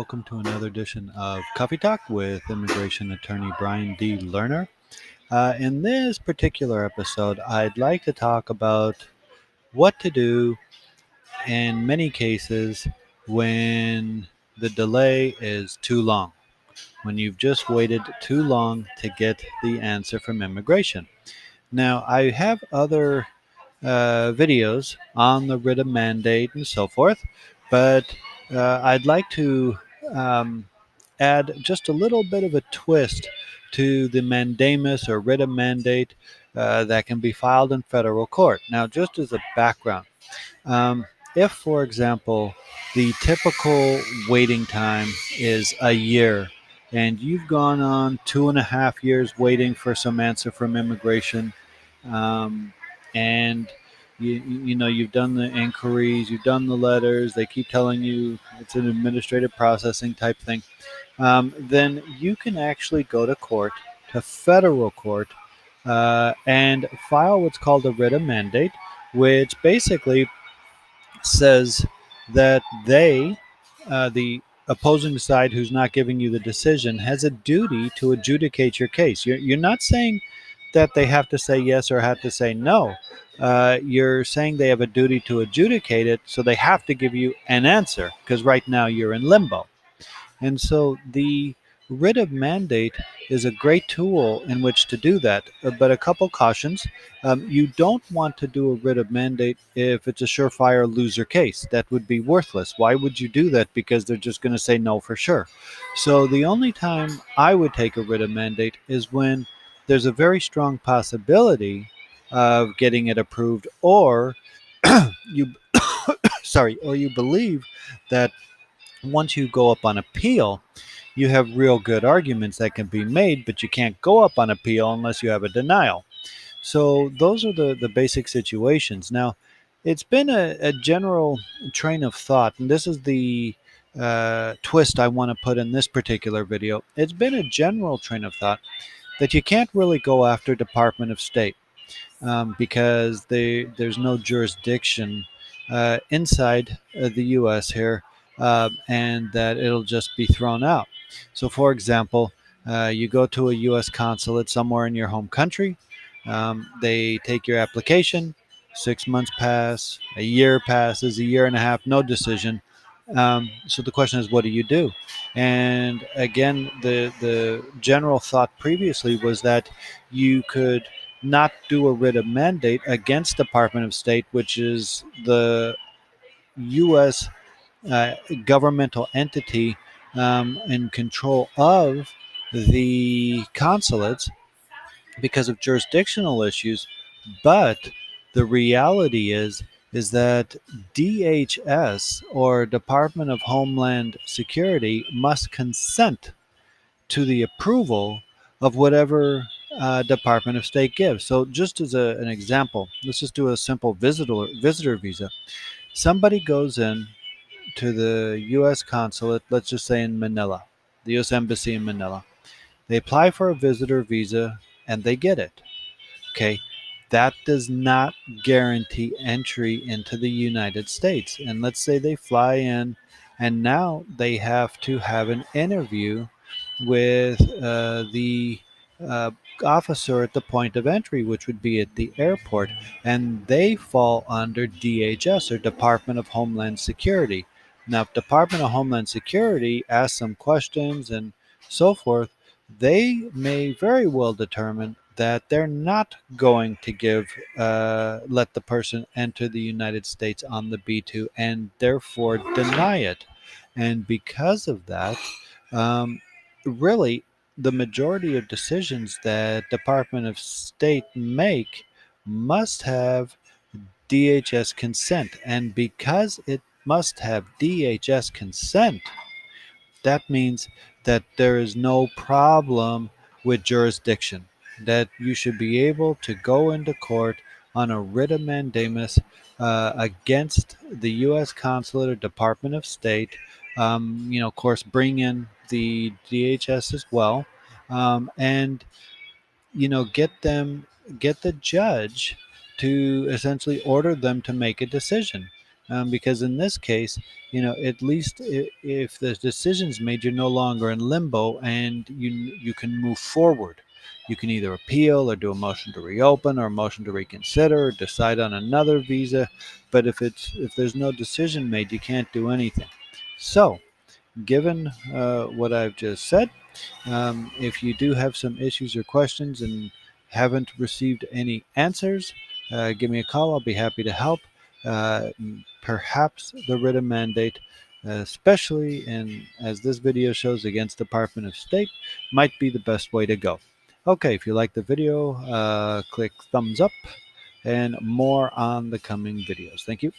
welcome to another edition of Coffee Talk with Immigration Attorney Brian Lerner. In this particular episode, I'd like to talk about what to do in many cases when the delay is too long, when you've just waited too long to get the answer from immigration. Now, I have other videos on the writ of mandate and so forth, but I'd like to um, add just a little bit of a twist to the mandamus or writ of mandate that can be filed in federal court. Now, just as a background, um, if, for example, the typical waiting time is a year, and you've gone on 2.5 years waiting for some answer from immigration, um, and you've done the inquiries, you've done the letters, they keep telling you it's an administrative processing type thing, then you can actually go to court, to federal court, and file what's called a writ of mandate, which basically says that the opposing side who's not giving you the decision, has a duty to adjudicate your case. You're not saying that they have to say yes or have to say no. You're saying they have a duty to adjudicate it, so they have to give you an answer because right now you're in limbo. And so the writ of mandate is a great tool in which to do that. But a couple cautions. You don't want to do a writ of mandate if it's a surefire loser case. That would be worthless. Why would you do that? Because they're just going to say no for sure. So the only time I would take a writ of mandate is when there's a very strong possibility of getting it approved, or you or you believe that once you go up on appeal, you have real good arguments that can be made, but you can't go up on appeal unless you have a denial. So those are the basic situations. Now, it's been a general train of thought, and this is the twist I want to put in this particular video. It's been a general train of thought that you can't really go after Department of State because there's no jurisdiction inside the U.S. here, and that it'll just be thrown out. So, for example, you go to a U.S. consulate somewhere in your home country. They take your application. 6 months pass, a year passes, a year and a half, no decision. So the question is, what do you do? And again, the general thought previously was that you could not do a writ of mandate against Department of State, which is the U.S. Governmental entity in control of the consulates because of jurisdictional issues. But the reality is that DHS, or Department of Homeland Security, must consent to the approval of whatever Department of State gives. So, just as an example, let's just do a simple visitor visa. Somebody goes in to the U.S. consulate, let's just say in Manila, the U.S. Embassy in Manila. They apply for a visitor visa and they get it. Okay, that does not guarantee entry into the United States. And let's say they fly in and now they have to have an interview with the uh, officer at the point of entry, which would be at the airport, and they fall under DHS, or Department of Homeland Security. Now, if Department of Homeland Security asks some questions and so forth, they may very well determine that they're not going to let the person enter the United States on the B2 and therefore deny it. And because of that, um, really, the majority of decisions that Department of State make must have DHS consent. And because it must have DHS consent, that means that there is no problem with jurisdiction, that you should be able to go into court on a writ of mandamus against the U.S. Consulate or Department of State. Of course, bring in the DHS as well, and get the judge to essentially order them to make a decision. because in this case, at least if the decision's made, you're no longer in limbo, and you can move forward. You can either appeal or do a motion to reopen or a motion to reconsider or decide on another visa. But if there's no decision made, you can't do anything. So, given what I've just said, if you do have some issues or questions and haven't received any answers, give me a call. I'll be happy to help. Perhaps the writ of mandate, especially in as this video shows against Department of State, might be the best way to go. Okay, if you like the video, click thumbs up, and more on the coming videos. Thank you.